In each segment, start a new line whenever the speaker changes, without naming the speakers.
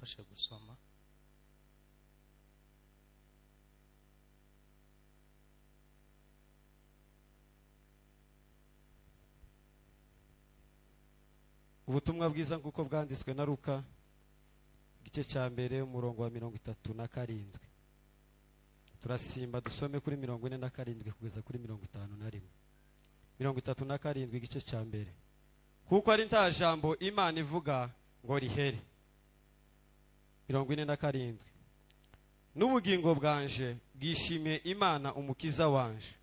mumfashe gusoma.
Ubutumwa bwiza nk'uko bwanditswe na Luka igice cya mbere umurongo wa 37. Turasimba dusome kuri 47 kugeza kuri 51. 37 igice cya mbere. Kuko ari nta jambo Imana ivuga ngo rihere. 47. N'ubugingo bwanje bwishimiye Imana umukiza wanje,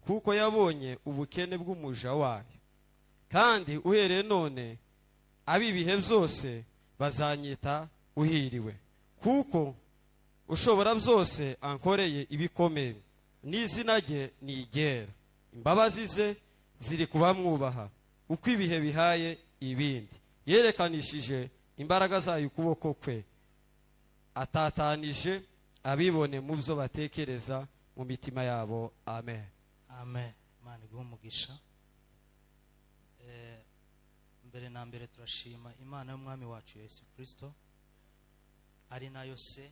kuko yabonye ubukene bw'umuja wayo, kandi uhereye none abibihe byose bazanyita uhiriwe, kuko ushobora byose ankoreye ibikomeye, n'izina rye nigera. Imbabazi ze ziri kubamwubaha uko ibihe bihaye ibindi. Yerekanishije imbaraga zayo ukuboko kwe, atatanije abibone mu byo batekereza mu mitima yabo. Amen.
Amen. Imana iguhe umugisha. Mbere na mbere turashima Imana y'umwami wacu Yesu Kristo, ari nayo se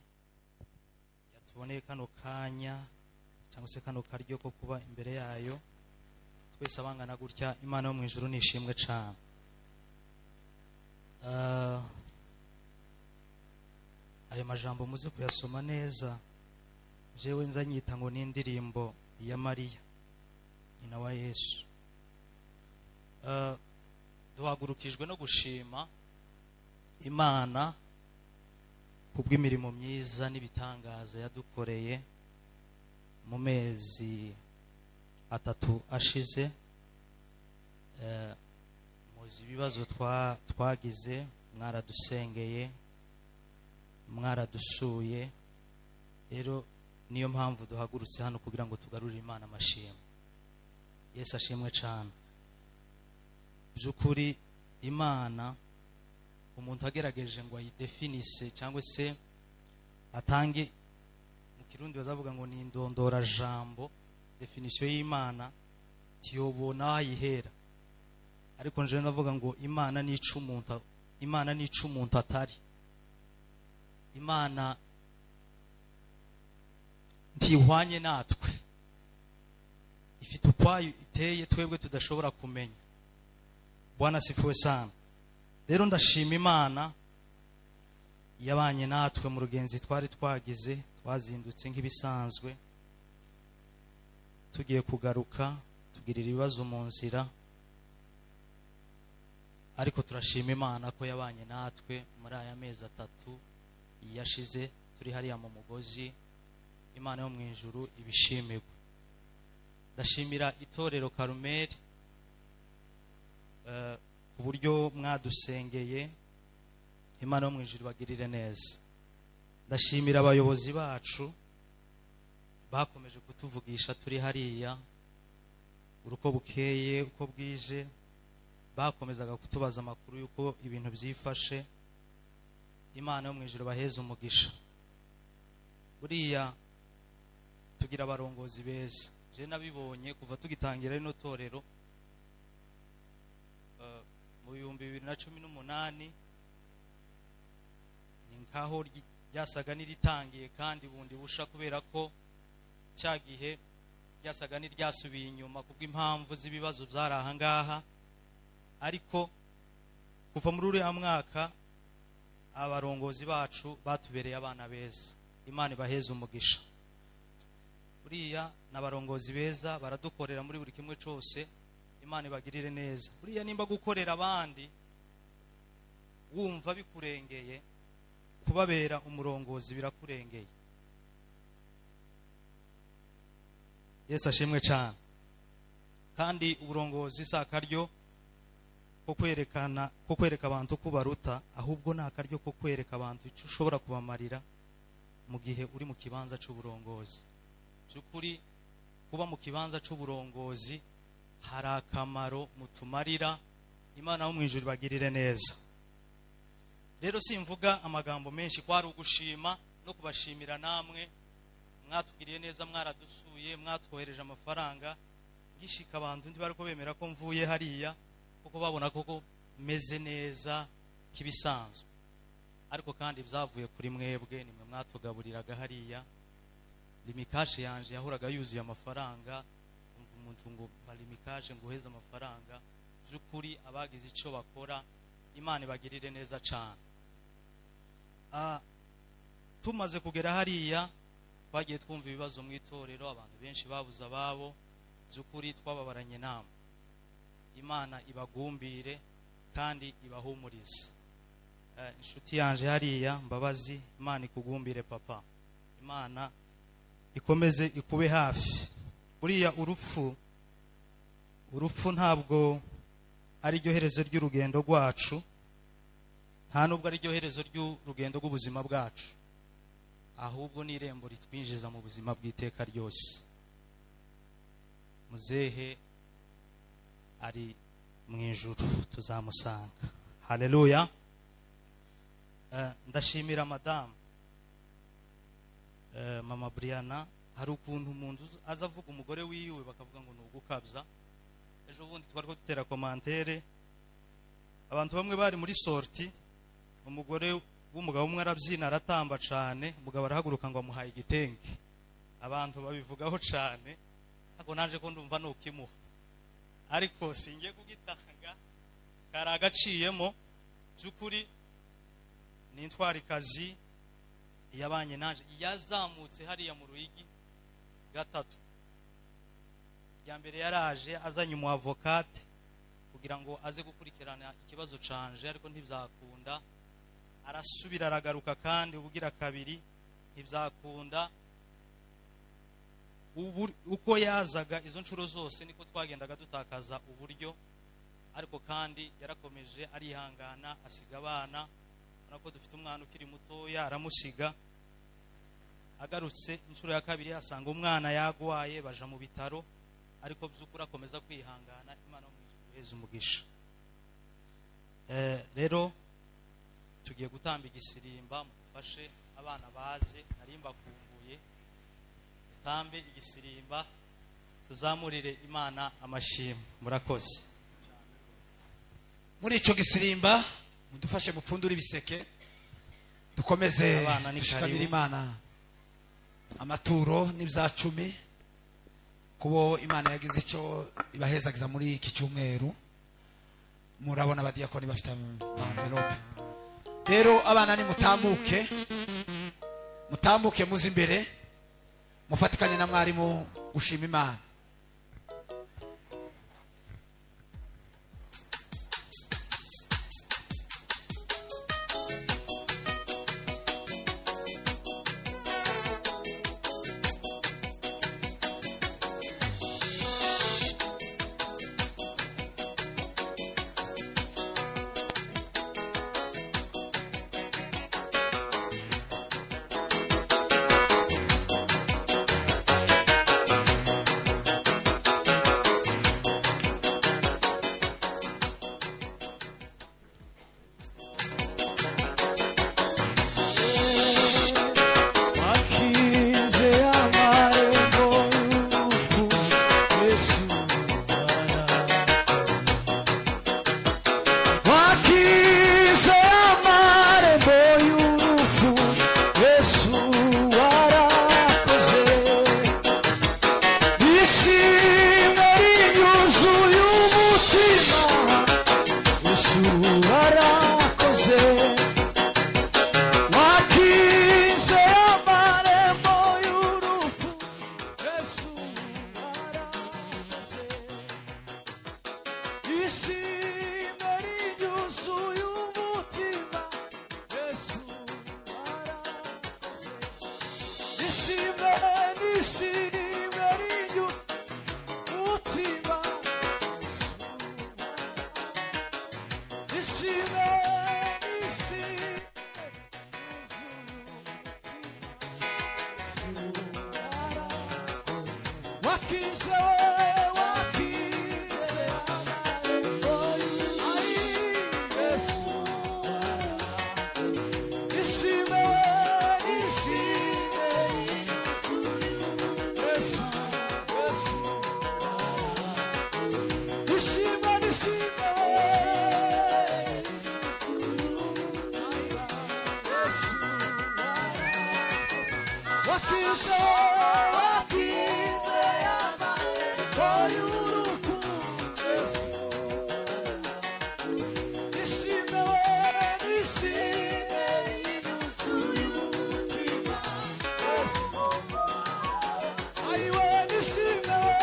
yatuboneye kano kanya cyangwa se kano karyo ko kuba imbere yayo twese abangana gutya. Imana yo mu ijuru nishimwe cyane. Ayo majambo muze kuyasoma neza, jewe nzanyita ngo ni indirimbo ya Mariya nyina wa Yesu. Duhagurukijwe no gushima Imana kubw'imirimo myiza n'ibitangaza yadukoreye mu mezi 3 ashize. Muzi ibibazo twagize, mwaradusengeye, mwaradusuye. Rero niyo mpamvu duhagurutse hano kugira ngo tugarurire Imana amashimwe. Yesu ashimwe cyane. Byukuri Imana umuntu agerageje ngo ayidefinise cyangwa se atange, mu Kirundi bazavuga ngo ni indondora jambo, definition y'Imana tiyobona ayihera. Ariko nje ndavuga ngo Imana ni icumuntu, Imana ni icumuntu atari. Imana ntihwanye natwe, ifite ukwayo iteye twebwe tudashobora kumenya. Bwana sifiwe sana. Rero ndashima Imana yabanye natwe mu rugenzi twari twagize. Twazindutse nk'ibisanzwe tugiye kugaruka, tugirira ibibazo mu nzira, ariko turashima Imana ko yabanye natwe muri aya mezi 3 yashize turi hariya mu mugozi. Imana yo mu ijuru ibishimirwe. Ndashimira itorero Karumeli ku buryo mwadusengeye. Imana yo mu ijuru bagirire neza. Ndashimira abayobozi bacu bakomeje kutuvugisha turi hariya, uruko bukeye uko bwije, bakomezaga kutubaza amakuru yuko ibintu byifashe. Imana yo mu ijuru baheze umugisha. Buriya tugira abarongozi beza. Je nabibonye kuva tugitangira rino torero mu 2018, ni nkaho ryasaga n'iritangiye kandi bundi busha, kubera ko cyagihe ryasaga n'iryasubiye inyuma kubw'impamvu z'ibibazo byaraha ngaha. Ariko kuva muri uriya mwaka abarongozi bacu batubereye abana beza. Imana ibaheze umugisha. Buriya n'abarongozi beza baradukorera muri buri kimwe cyose. Imana ibagirire neza. Buriya nimba gukorera abandi wumva bikurengeye, kubabera umurongozi birakurengeye. Yesu ashimwe cyane. Kandi uburongozi si akaryo ko kwereka abantu ko baruta, ahubwo ni akaryo ko kwereka abantu icyo ushobora kubamarira mu gihe uri mu kibanza cy'uburongozi. Byukuri kuba mu kibanza cy'uburongozi hari akamaro mutumarira. Imana yo mu ijuru bagirire neza. Rero simvuga amagambo menshi, kwari ugushima no kubashimira namwe mwatugiriye neza, mwaradusuye, mwatwohereje amafaranga. Gishika abantu ndi bariko bemera ko mvuye hariya kuko babona koko meze neza kibisanzwe. ariko kandi byavuye kuri mwebwe, nimwe mwatugaburiraga hariya. Limikaje yanje yahoraga yuzuye amafaranga, umuntu ngo balimikaje ngo uheze amafaranga. Byukuri abagize icyo bakora, Imana ibagirire neza cyane. Tumaze kugera hariya twagiye twumva ibibazo mu itorero, abantu benshi babuze ababo. Byukuri twababaranye namwe. Imana ibagumbire kandi ibahumurize. Inshuti yanje hariya Mbabazi, Imana ikugumbire papa, Imana ikomeze ikube hafi. Buriya urupfu ntabwo ari ryo herezo ry'urugendo rwacu, nta nubwo ari ryo herezo ry'urugendo rw'ubuzima bwacu, ahubwo ni irembo ritwinjiza mu buzima bw'iteka ryose. Muzehe ari mu ijuru, tuzamusanga. Haleluya. Ndashimira mama Briana. Hari ukuntu umuntu azavuga umugore wiwe bakavuga ngo nugukabza. Ejo bundi twari ko dutera commentaire, abantu bamwe bari muri sorti, umugore w'umugabo umwe arabyina aratamba cyane, umugabo arahaguruka ngo amuhaye igitenge. Abantu babivugaho cyane, ako naje ko ndumva nukimuha, ariko singiye kugitanga, karagaciyemo. Byukuri ni intwarikazi yabanye naje, yazamutse hariya mu Ruyigi gatatu. Ya mbere yaraje azanye umu avocate kugira ngo aze gukurikirana ikibazo canje, ariko ntibyakunda. Arasubira aragaruka kandi ubugira kabiri, ntibyakunda. Uko yazaga izo ncuro zose niko twagendaga dutakaza uburyo, ariko kandi yarakomeje arihangana, asiga abana. Nako dufite umwana ukiri mutoya, aramusiga. Agarutse inshuro ya kabiri asanga umwana yagwaye, baja mu bitaro, ariko byukuri akomeza kwihangana. Imana umweze umugisha. Rero tugiye gutamba igisirimba, mufashe abana baze, narimba kumbuye. Dutambe igisirimba, tuzamurire Imana amashimwe. Murakoze.
Muri ico gisirimba mudufashe mupfundura ibiseke, dukomeze dushikamira Imana amaturo n'ibzacumi kubo Imana yagize icyo ibahezagiza muri iki cyumweru. Murabona abadiyakoni bafite envelope. Rero abana ni mutambuke muzi imbere, mufatikanye na mwarimu gushima Imana.
wakize amarembo y'urukundo nishime we nishime yuzuye umutima ayiwe nishime we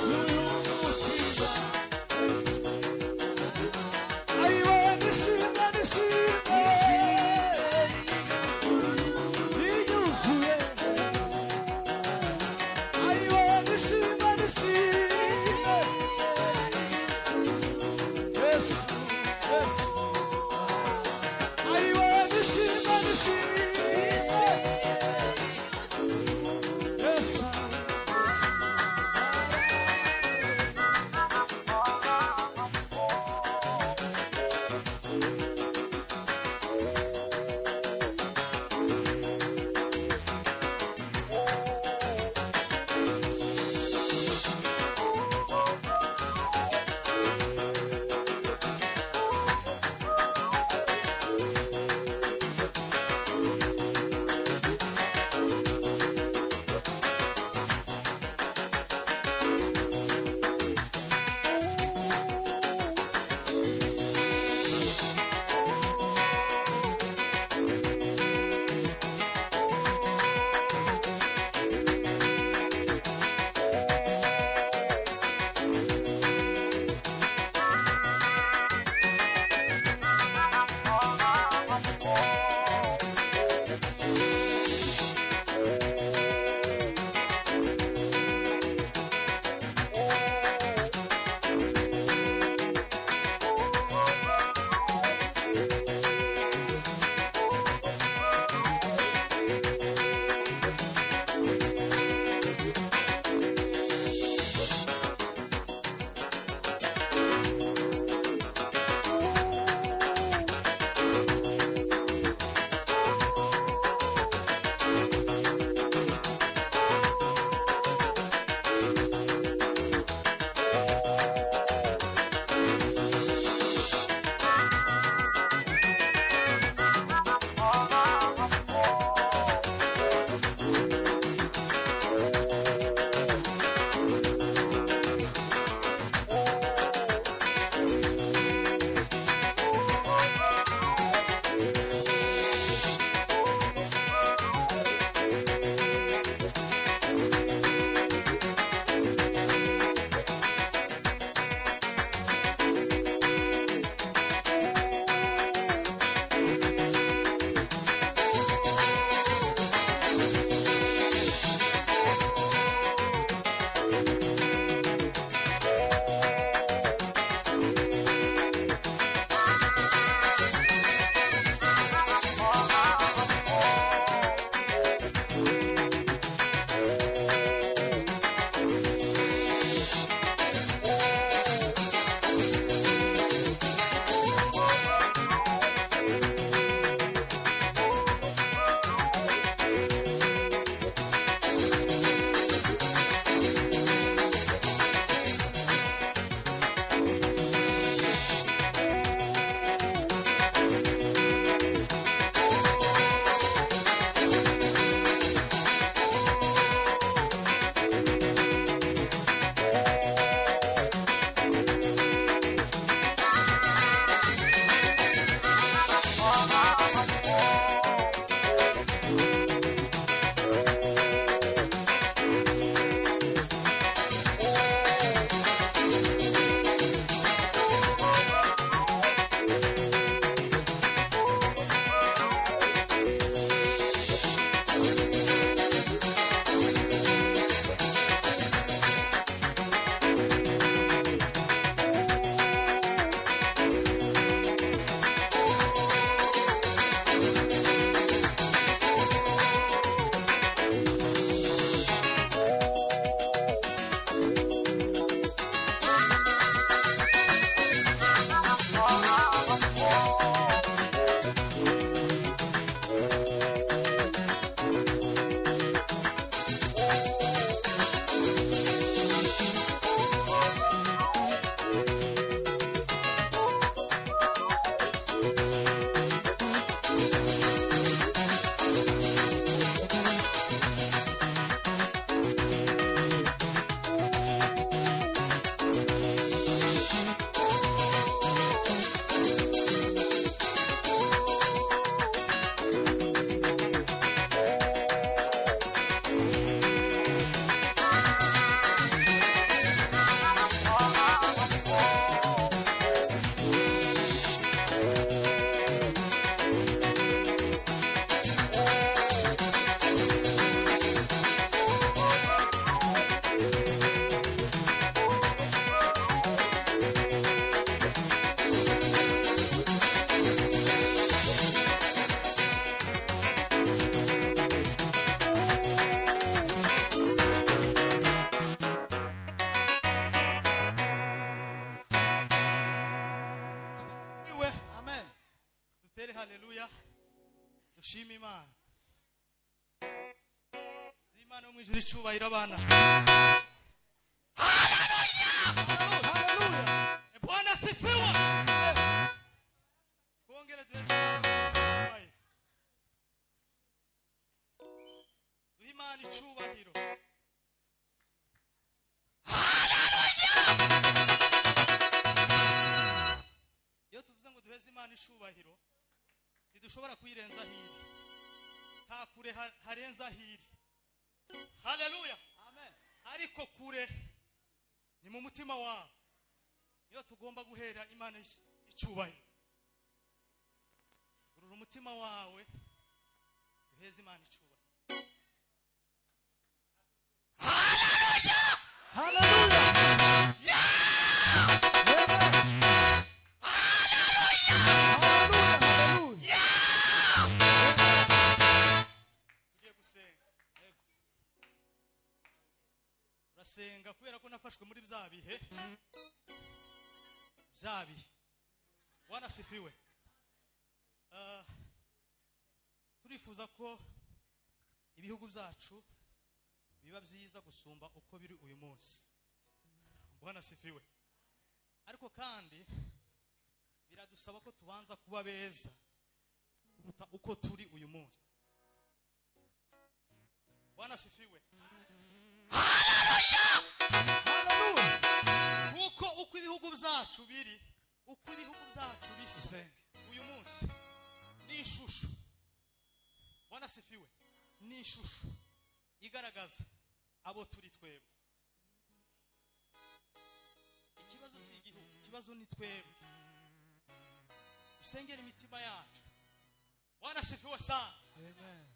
yuzuye umutima ayiwe nishime nishime
dutere haleluya dushime Imana. Imana yo mu ijuru icyubahiro abana.
Haleluya.
Bwana asifiwe. Twongere duheze Imana icyubahiro. Iyo tuvuze ngo duheze Imana icyubahiro ntidushobora kuyirenza hiri. Nta kure harenza hiri. Haleluya.
Amen.
Ariko kure ni mu mutima wawe. Iyo tugomba guhera Imana icyubahiro. Urura umutima wawe duheze Imana icyubahiro.
Haleluya.
Tugiye gusenga. Urasenga kubera ko nafashwe muri bya bihe. Bwana asifiwe. Turifuza ko ibihugu byacu biba byiza gusumba uko biri uyu munsi. Bwana asifiwe. Ariko kandi biradusaba ko tubanza kuba beza kuruta uko turi uyu munsi. Bwana asifiwe.
Haleluya.
Uko ibihugu byacu biri, uko ibihugu byacu bisa uyu munsi ni ishusho. Bwana asifiwe. Ni ishusho igaragaza abo turi twebwe. Ikibazo si igihugu, ikibazo ni twebwe. Usengera imitima yacu. Bwana asifiwe sana.
Amen.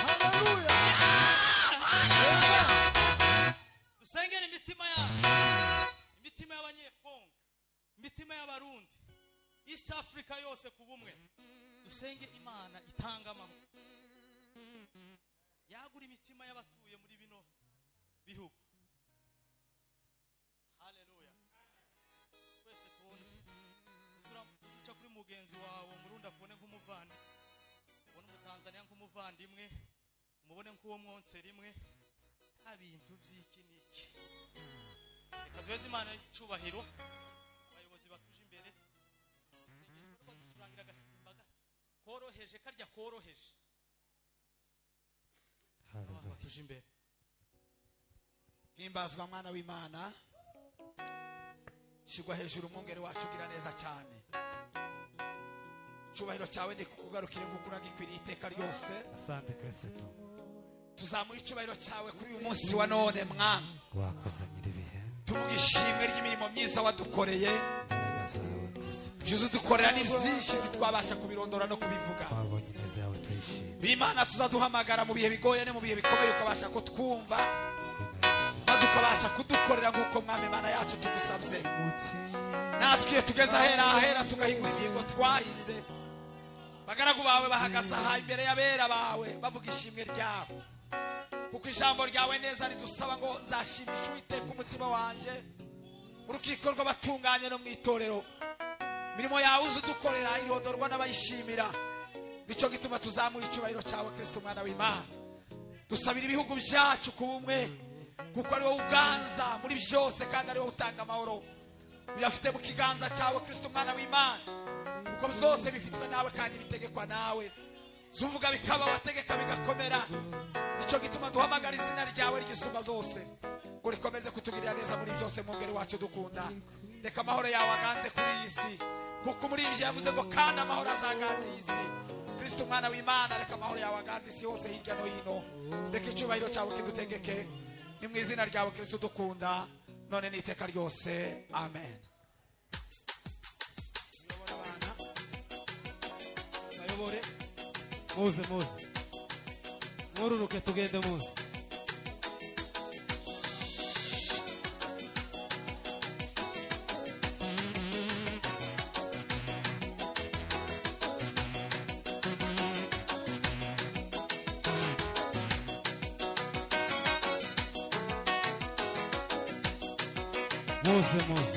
Haleluya.
Dusengera imitima yacu. Imitima y'abanyekongo, imitima y'abarundi, East Africa yose ku bumwe. Dusenge Imana itanga amahoro. Yagura imitima y'abatuye muri bino bihugu. Haleluya. Twese tubone uca kuri mugenzi wawe umurundi akubone nk'umuvandimwe, ubone umutanzania nk'umuvandimwe, umubone nk'uwo mwonse rimwe. Nta bintu by'iki n'iki. Reka duheze Imana icyubahiro. Abayobozi batuje imbere isengesho ko dusurangira agasimba koroheje karya koroheje. Batuje imbere.
himbazwa mwana w'Imana, shigwa hejuru umwungeri wacu ugira neza cyane. Cyubahiro cyawe ni kukugarukire kuko uragikwiriye iteka ryose.
Asante Kristo.
Tuzamuye icyubahiro cyawe kuri uyu munsi wa none mwana.
Wakoze nyiribihe.
Tuvuga ishimwe ry'imirimo myiza wadukoreye.
Imbaraga zawe Kristo.
Byuzu dukorera ni byinshi twabasha kubirondora no kubivuga.
Wabonye neza yawe tuyishimye.
B'Imana tuzaduhamagara mu bihe bigoye no mu bihe bikomeye ukabasha kutwumva. Maze ukabasha kudukorera nk'uko mwami Imana yacu tugusabye. Natwe tugeze ahera tugahingura ingingo twahize. Bagaragu bawe bahagaze aha imbere y'abera bawe bavuga ishimwe ryawe. Kuko ijambo ryawe neza ridusaba ngo nzashimisha Uwiteka umutima wanje. Urukiko rw'abatunganye no mu itorero. Mirimo yawe uzudukorera irondorwa n'abayishimira. Nico gituma tuzamuye icyubahiro cyawe Kristo mwana w'Imana. Dusabira ibihugu byacu ku bumwe. Kuko ari wowe uganza muri byose kandi ari wowe utanga amahoro. Uyafite mu kiganza cyawe Kristo mwana w'Imana. Kuko byose bifitwe nawe kandi bitegekwa nawe. Zuvuga bikaba wategeka bigakomera. Nico gituma duhamagara izina ryawe ry'isumba zose. Ngo rikomeze kutugirira neza muri byose mwungeri wacu dukunda. Reka amahoro yawe aganze kuri iyi si. Kuko muri ibyo yavuze ngo kandi amahoro azaganze iyi si. Kristo mwana w'Imana, reka amahoro yawe aganze isi hose hirya no hino. Reka icyubahiro cyawe kidutegeke. Ni mu izina ryawe Kristo dukunda none n'iteka ryose. Amen.
Bayobore. Muze. Mururuke tugende muze. Muze.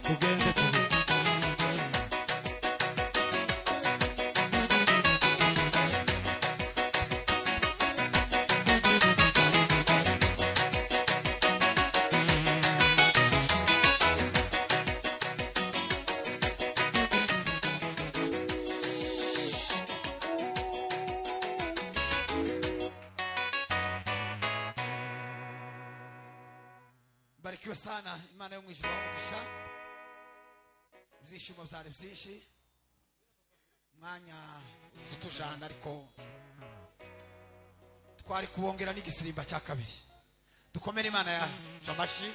tugende tugende.
Barikiwe sana Imana yo mwijuru umugisha. Ibyishimo byari byinshi. Mwanya utujana ariko twari kubongera n'igisirimba cya kabiri. Dukomere Imana ya amashi.